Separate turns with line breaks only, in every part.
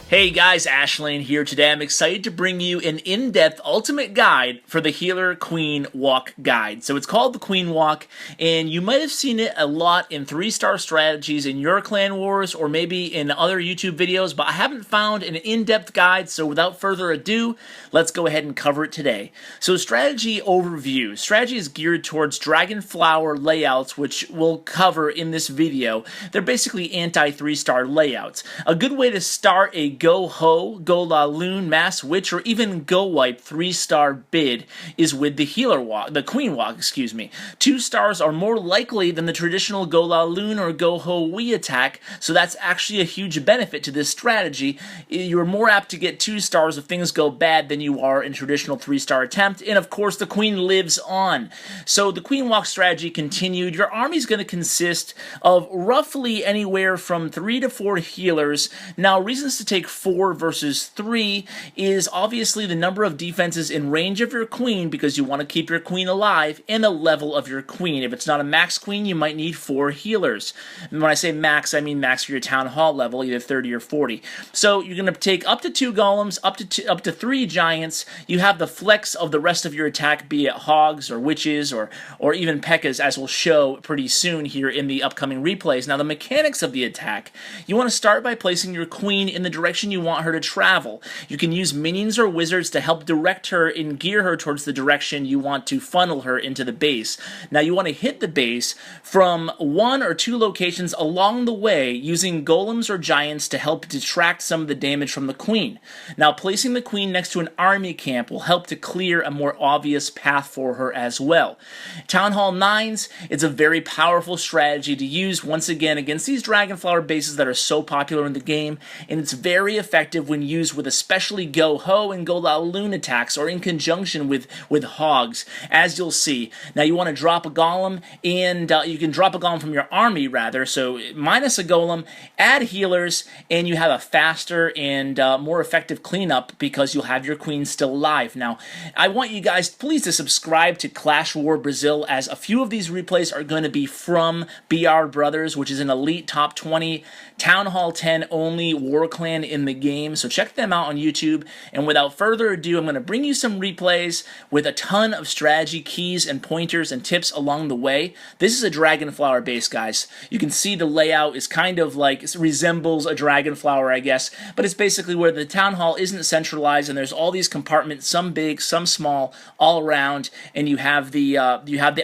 Hey guys, Ashlane here. Today I'm excited to bring you an in-depth ultimate guide for the Healer Queen Walk guide. So it's called the Queen Walk, and you might have seen it a lot in 3-star strategies in your clan wars or maybe in other YouTube videos, but I haven't found an in-depth guide, so without further ado, let's go ahead and cover it today. So strategy overview. Strategy is geared towards dragon flower layouts, which we'll cover in this video. They're basically anti-3-star layouts. A good way to start a GoHo, Golaloon, Mass Witch, or even GoWiPe 3-star bid is with the Healer Walk, the Queen Walk, excuse me. 2 stars are more likely than the traditional Golaloon or GoHoWi attack, so that's actually a huge benefit to this strategy. You're more apt to get 2 stars if things go bad than you are in traditional 3-star attempt, and of course the Queen lives on. So the Queen Walk strategy continued. Your army is going to consist of roughly anywhere from 3 to 4 healers. Now, reasons to take 4 versus 3 is obviously the number of defenses in range of your queen, because you want to keep your queen alive, and the level of your queen. If it's not a max queen, you might need 4 healers. And when I say max, I mean max for your town hall level, either 30 or 40. So you're going to take up to 2 golems, up to 3 giants. You have the flex of the rest of your attack, be it hogs or witches or even pekkas, as we'll show pretty soon here in the upcoming replays. Now, the mechanics of the attack: you want to start by placing your queen in the direction you want her to travel. You can use minions or wizards to help direct her and gear her towards the direction you want to funnel her into the base. Now, you want to hit the base from 1 or 2 locations along the way using golems or giants to help detract some of the damage from the queen. Now, placing the queen next to an army camp will help to clear a more obvious path for her as well. Town Hall 9s, it's a very powerful strategy to use once again against these Dragonflower bases that are so popular in the game, and it's very effective when used with especially GoHo and Golaloon attacks, or in conjunction with hogs, as you'll see. Now, you want to drop a golem, and you can drop a golem from your army, rather, so minus a golem, add healers, and you have a faster and more effective cleanup because you'll have your queen still alive. Now, I want you guys please to subscribe to Clash War Brazil, as a few of these replays are going to be from BR Brothers, which is an elite top 20 Town Hall 10 only war clan in the game, so check them out on YouTube. And without further ado, I'm going to bring you some replays with a ton of strategy keys and pointers and tips along the way. This is a Dragonflower base, guys. You can see the layout is kind of like, it resembles a Dragonflower, I guess, but it's basically where the town hall isn't centralized, and there's all these compartments, some big, some small, all around, and you have the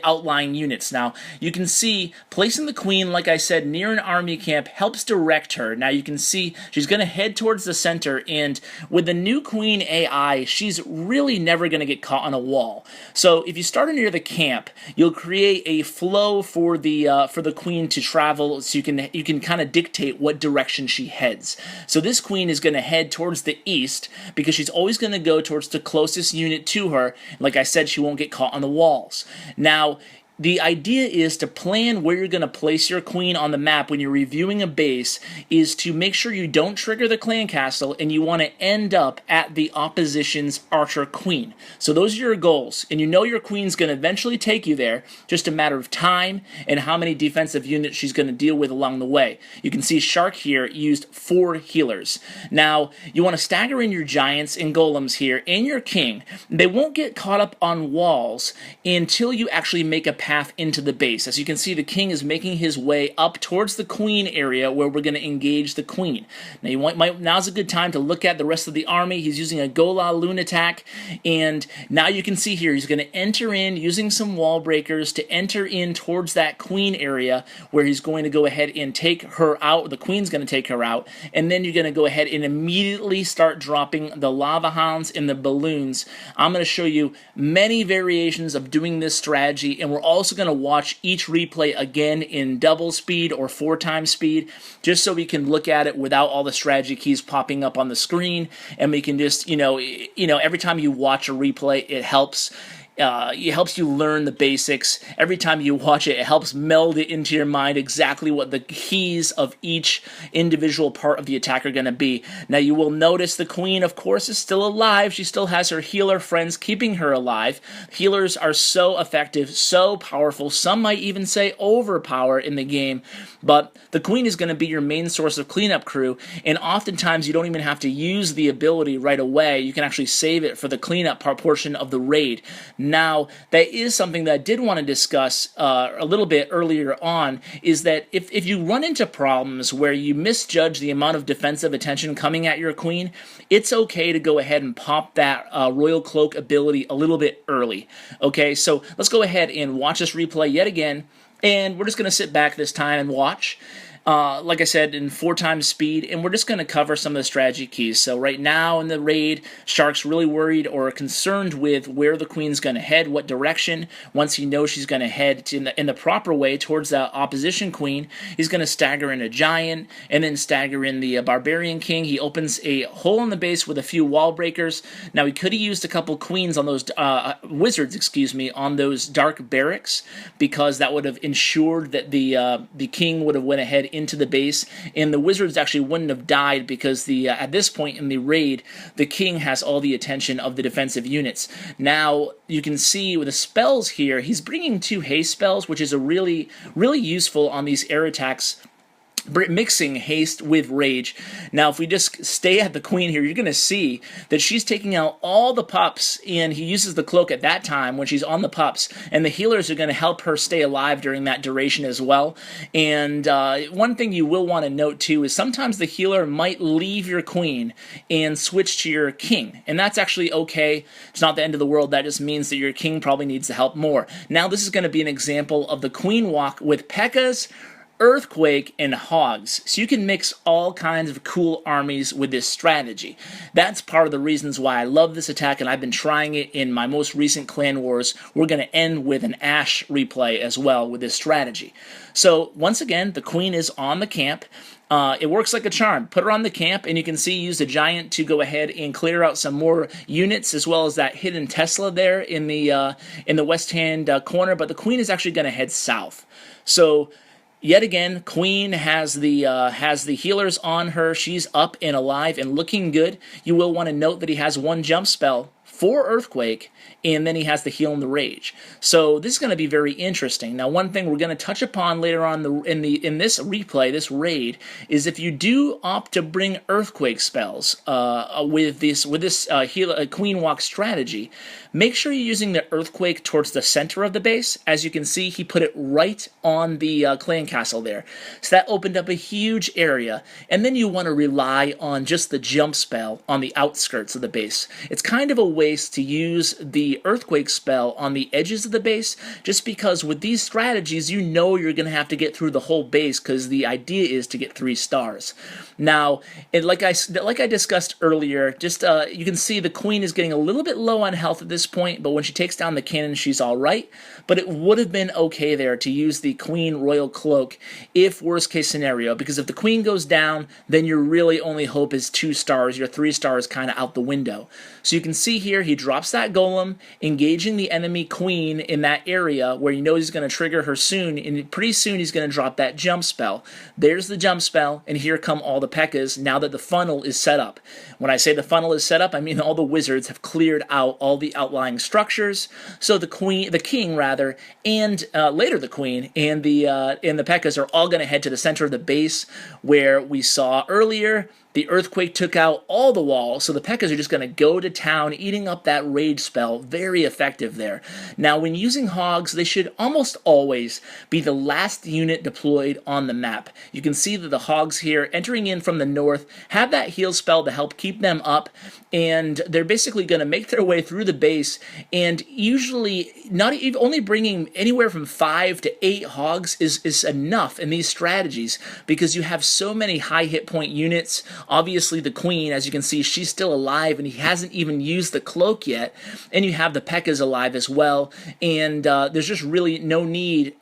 outlying units. Now, you can see placing the queen, like I said, near an army camp helps direct her. Now, you can see she's going to head towards the center, and with the new queen AI, she's really never going to get caught on a wall. So if you start her near the camp, you'll create a flow for the queen to travel, so you can kind of dictate what direction she heads. So this queen is going to head towards the east because she's always going to go towards the closest unit to her. Like I said, she won't get caught on the walls. Now, the idea is to plan where you're going to place your queen on the map when you're reviewing a base, is to make sure you don't trigger the clan castle, and you want to end up at the opposition's archer queen. So those are your goals, and you know your queen's going to eventually take you there, just a matter of time and how many defensive units she's going to deal with along the way. You can see Shark here used 4 healers. Now, you want to stagger in your giants and golems here and your king. They won't get caught up on walls until you actually make a path into the base. As you can see, the king is making his way up towards the queen area where we're going to engage the queen. Now, now's a good time to look at the rest of the army. He's using a Golaloon Attack, and now you can see here he's going to enter in using some wall breakers to enter in towards that queen area where he's going to go ahead and take her out. The queen's going to take her out, and then you're going to go ahead and immediately start dropping the lava hounds and the balloons. I'm going to show you many variations of doing this strategy, and we're also going to watch each replay again in double speed or 4 times speed, just so we can look at it without all the strategy keys popping up on the screen, and we can just, every time you watch a replay, it helps. It helps you learn the basics. Every time you watch it, it helps meld it into your mind exactly what the keys of each individual part of the attack are going to be. Now, you will notice the queen, of course, is still alive. She still has her healer friends keeping her alive. Healers are so effective, so powerful. Some might even say overpower in the game. But the queen is going to be your main source of cleanup crew, and oftentimes you don't even have to use the ability right away. You can actually save it for the cleanup portion of the raid. Now, that is something that I did want to discuss a little bit earlier on, is that if you run into problems where you misjudge the amount of defensive attention coming at your queen, it's okay to go ahead and pop that Royal Cloak ability a little bit early. Okay, so let's go ahead and watch this replay yet again, and we're just going to sit back this time and watch. Like I said, in 4 times speed, and we're just going to cover some of the strategy keys. So right now in the raid, Shark's really worried or concerned with where the queen's going to head, what direction. Once he knows she's going to head in the proper way towards the opposition queen, he's going to stagger in a giant, and then stagger in the barbarian king. He opens a hole in the base with a few wall breakers. Now, he could have used a couple queens on those, wizards, excuse me, on those dark barracks, because that would have ensured that the king would have went ahead into the base, and the wizards actually wouldn't have died, because at this point in the raid, the king has all the attention of the defensive units. Now, you can see with the spells here, he's bringing 2 haste spells, which is a really useful on these air attacks, mixing haste with rage. Now, if we just stay at the queen here, you're going to see that she's taking out all the pups, and he uses the cloak at that time when she's on the pups, and the healers are going to help her stay alive during that duration as well. And one thing you will want to note too is sometimes the healer might leave your queen and switch to your king, and that's actually okay. It's not the end of the world. That just means that your king probably needs the help more. Now, this is going to be an example of the queen walk with P.E.K.K.A.s, Earthquake, and Hogs. So you can mix all kinds of cool armies with this strategy. That's part of the reasons why I love this attack, and I've been trying it in my most recent Clan Wars. We're going to end with an Ash replay as well with this strategy. So once again, the queen is on the camp. It works like a charm. Put her on the camp, and you can see use a giant to go ahead and clear out some more units, as well as that hidden Tesla there in the west hand corner. But the queen is actually going to head south. So yet again, queen has the healers on her. She's up and alive and looking good. You will want to note that he has 1 jump spell for Earthquake, and then he has the Heal and the Rage. So this is going to be very interesting. Now, one thing we're going to touch upon later on in this replay, this raid, is if you do opt to bring Earthquake spells with this Queen Walk strategy, make sure you're using the Earthquake towards the center of the base. As you can see, he put it right on the clan castle there. So that opened up a huge area, and then you want to rely on just the jump spell on the outskirts of the base. It's kind of a waste to use the Earthquake spell on the edges of the base, just because with these strategies, you know you're going to have to get through the whole base, because the idea is to get 3 stars. Now, like I discussed earlier, just you can see the queen is getting a little bit low on health at this point, but when she takes down the cannon, she's all right. But it would have been okay there to use the Queen Royal Cloak if worst case scenario, because if the queen goes down, then your really only hope is 2 stars. Your 3 stars kind of out the window. So you can see here, he drops that golem, engaging the enemy queen in that area where he knows he's going to trigger her soon, and pretty soon he's going to drop that jump spell. There's the jump spell, and here come all the P.E.K.K.A.s now that the funnel is set up. When I say the funnel is set up, I mean all the wizards have cleared out all the outlying structures, so the king, and later the queen and the P.E.K.K.A.s are all going to head to the center of the base, where we saw earlier the Earthquake took out all the walls, so the P.E.K.K.A.s are just going to go to town, eating up that rage spell. Very effective there. Now, when using Hogs, they should almost always be the last unit deployed on the map. You can see that the Hogs here, entering in from the north, have that heal spell to help keep them up, and they're basically going to make their way through the base, and usually only bringing anywhere from 5 to 8 Hogs is enough in these strategies, because you have so many high hit point units. Obviously, the queen, as you can see, she's still alive, and he hasn't even used the cloak yet. And you have the P.E.K.K.A.s alive as well. And there's just really no need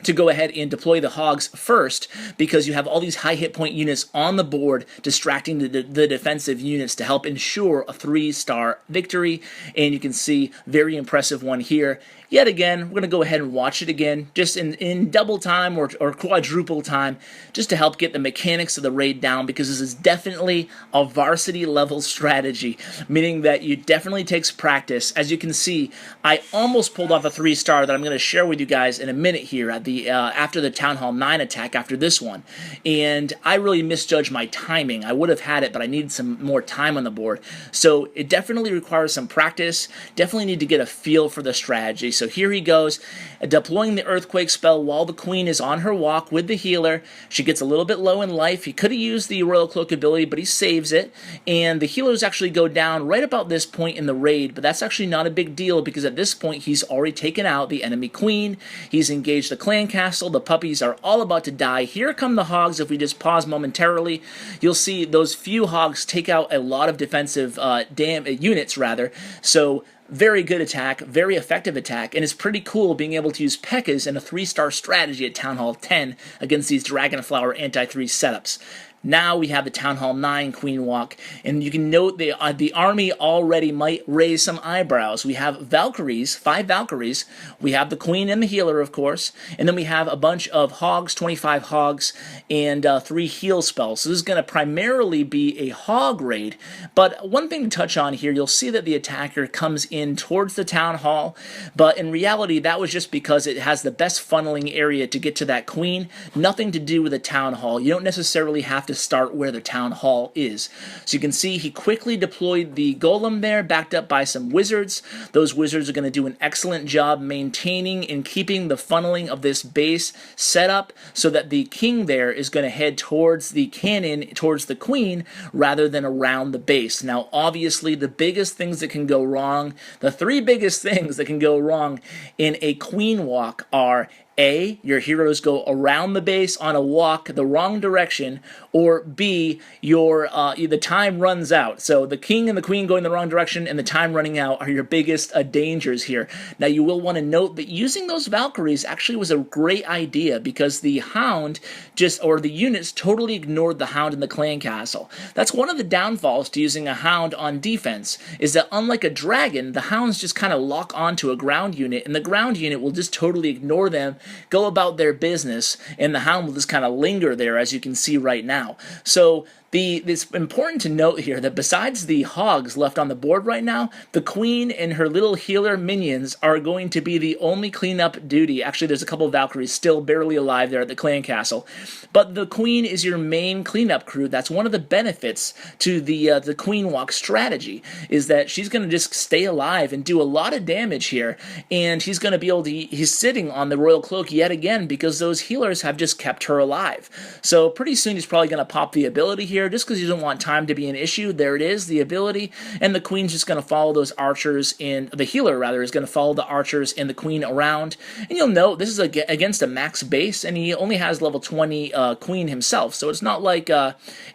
to go ahead and deploy the hogs first, because you have all these high hit point units on the board distracting the defensive units to help ensure a 3-star victory. And you can see very impressive one here. Yet again, we're going to go ahead and watch it again, just in double time or quadruple time, just to help get the mechanics of the raid down, because this is definitely a varsity level strategy, meaning that it definitely takes practice. As you can see, I almost pulled off a 3-star that I'm going to share with you guys in a minute here at the after the Town Hall 9 attack, after this one. And I really misjudged my timing. I would have had it, but I needed some more time on the board. So it definitely requires some practice. Definitely need to get a feel for the strategy. So here he goes, deploying the Earthquake spell while the Queen is on her walk with the healer. She gets a little bit low in life. He could have used the Royal Cloak ability, but he saves it. And the healers actually go down right about this point in the raid, but that's actually not a big deal, because at this point he's already taken out the enemy Queen. He's engaged the clan castle. The puppies are all about to die. Here come the hogs. If we just pause momentarily, you'll see those few hogs take out a lot of defensive units, rather. So very good attack, very effective attack, and it's pretty cool being able to use P.E.K.K.A.s in a 3-star strategy at Town Hall 10 against these Dragonflower anti-3 setups. Now we have the Town Hall 9 Queen Walk, and you can note the army already might raise some eyebrows. We have Valkyries, 5 Valkyries. We have the Queen and the healer, of course, and then we have a bunch of hogs, 25 hogs, and 3 heal spells. So this is going to primarily be a hog raid, but one thing to touch on here, you'll see that the attacker comes in towards the Town Hall, but in reality that was just because it has the best funneling area to get to that Queen. Nothing to do with the Town Hall. You don't necessarily have to start where the Town Hall is. So you can see he quickly deployed the golem there, backed up by some wizards. Those wizards are going to do an excellent job maintaining and keeping the funneling of this base set up so that the king there is going to head towards the cannon, towards the Queen, rather than around the base. Now obviously the biggest things that can go wrong, the 3 biggest things that can go wrong in a Queen walk are: A, your heroes go around the base on a walk the wrong direction, or B, the time runs out. So the king and the queen going the wrong direction and the time running out are your biggest dangers here. Now you will want to note that using those Valkyries actually was a great idea, because the hound the units totally ignored the hound in the clan castle. That's one of the downfalls to using a hound on defense, is that unlike a dragon, the hounds just kind of lock onto a ground unit, and the ground unit will just totally ignore them, go about their business, and the hound will just kind of linger there, as you can see right now. So it's important to note here that besides the hogs left on the board right now, the Queen and her little healer minions are going to be the only cleanup duty. Actually, there's a couple of Valkyries still barely alive there at the clan castle. But the Queen is your main cleanup crew. That's one of the benefits to the Queen Walk strategy, is that she's going to just stay alive and do a lot of damage here. And he's going to be able to, he's sitting on the Royal Cloak yet again, because those healers have just kept her alive. So pretty soon he's probably going to pop the ability here, just because you don't want time to be an issue. There it is, the ability, and the Queen's just going to follow those archers in, the healer rather, is going to follow the archers and the Queen around. And you'll note this is against a max base, and he only has level 20 Queen himself, so it's not like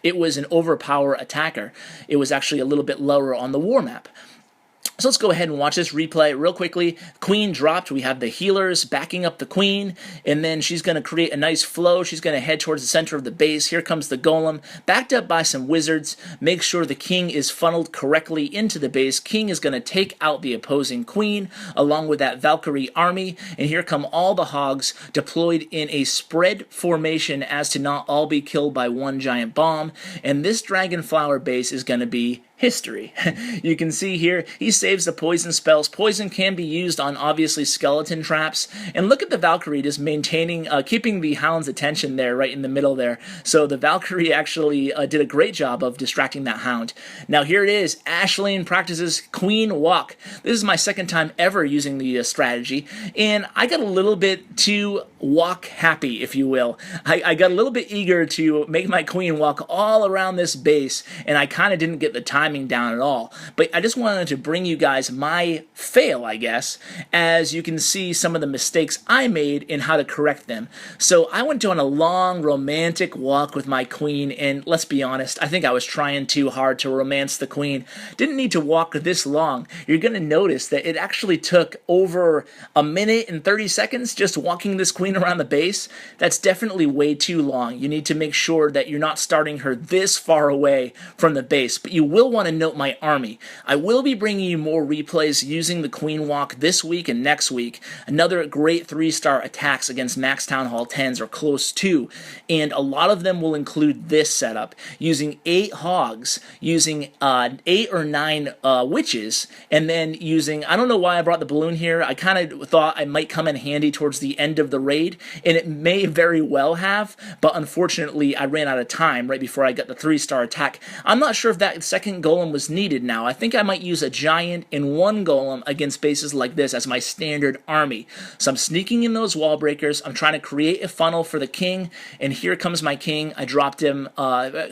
it was an overpower attacker. It was actually a little bit lower on the war map. So let's go ahead and watch this replay real quickly. Queen dropped. We have the healers backing up the Queen, and then she's going to create a nice flow. She's going to head towards the center of the base. Here comes the golem, backed up by some wizards. Make sure the king is funneled correctly into the base. King is going to take out the opposing Queen, along with that Valkyrie army, and here come all the hogs deployed in a spread formation as to not all be killed by one giant bomb, and this Dragonflower base is going to be history. You can see here, he saves the poison spells. Poison can be used on, obviously, skeleton traps. And look at the Valkyrie just maintaining, keeping the hound's attention there, right in the middle there. So the Valkyrie actually did a great job of distracting that hound. Now here it is. Ashlane practices Queen Walk. This is my second time ever using the strategy, and I got a little bit too walk happy, if you will. I got a little bit eager to make my Queen walk all around this base, and I kind of didn't get the timing timing down at all. But I just wanted to bring you guys my fail, I guess, as you can see some of the mistakes I made and how to correct them. So I went on a long romantic walk with my queen, and let's be honest, I think I was trying too hard to romance the queen. Didn't need to walk this long. You're going to notice that it actually took over a minute and 30 seconds just walking this queen around the base. That's definitely way too long. You need to make sure that you're not starting her this far away from the base. But you will want to note my army. I will be bringing you more replays using the queen walk this week and next week. Another great 3-star attacks against max town hall 10s or close to. And a lot of them will include this setup. Using 8 hogs, using 8 or 9 witches, and then using, I don't know why I brought the balloon here. I kind of thought I might come in handy towards the end of the raid, and it may very well have, but unfortunately I ran out of time right before I got the 3-star attack. I'm not sure if that second golem was needed now. I think I might use a giant and 1 golem against bases like this as my standard army. So I'm sneaking in those wall breakers. I'm trying to create a funnel for the king, and here comes my king. I dropped him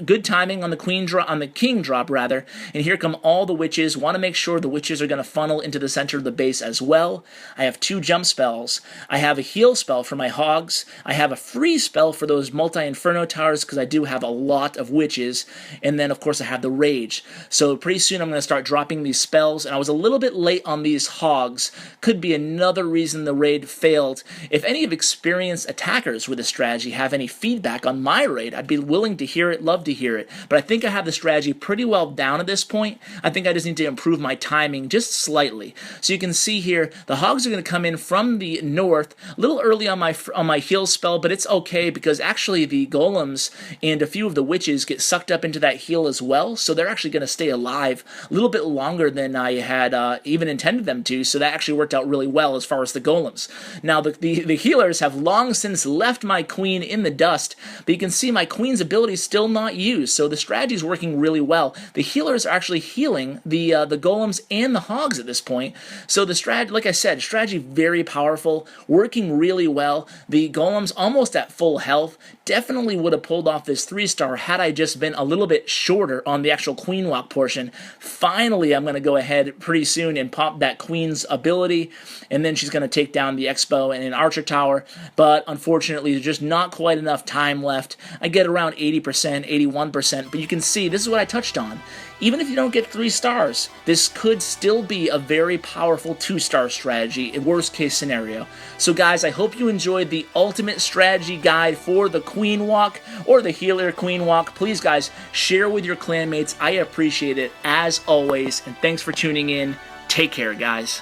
good timing on the king drop rather, and here come all the witches. Want to make sure the witches are going to funnel into the center of the base as well. I have 2 jump spells. I have a heal spell for my hogs. I have a free spell for those multi-inferno towers because I do have a lot of witches, and then of course I have the rage. So pretty soon I'm going to start dropping these spells, and I was a little bit late on these hogs. Could be another reason the raid failed. If any of experienced attackers with this strategy have any feedback on my raid, I'd be willing to hear it, love to hear it. But I think I have the strategy pretty well down at this point. I think I just need to improve my timing just slightly. So you can see here, the hogs are going to come in from the north, a little early on my heal spell, but it's okay because actually the golems and a few of the witches get sucked up into that heal as well, so they're actually going to stay alive a little bit longer than I had even intended them to, so that actually worked out really well as far as the golems. Now the healers have long since left my queen in the dust, but you can see my queen's ability is still not used, so the strategy is working really well. The healers are actually healing the golems and the hogs at this point, so the strategy, like I said, strategy very powerful, working really well. The golems almost at full health. Definitely would have pulled off this 3-star had I just been a little bit shorter on the actual queen walk portion. Finally, I'm going to go ahead pretty soon and pop that queen's ability, and then she's going to take down the expo and an archer tower, but unfortunately there's just not quite enough time left. I get around 80%, 81%, but you can see this is what I touched on. Even if you don't get 3 stars, this could still be a very powerful 2-star strategy in worst case scenario. So guys, I hope you enjoyed the ultimate strategy guide for the queen walk or the healer queen walk. Please guys, share with your clanmates. I appreciate it as always, and thanks for tuning in. Take care guys.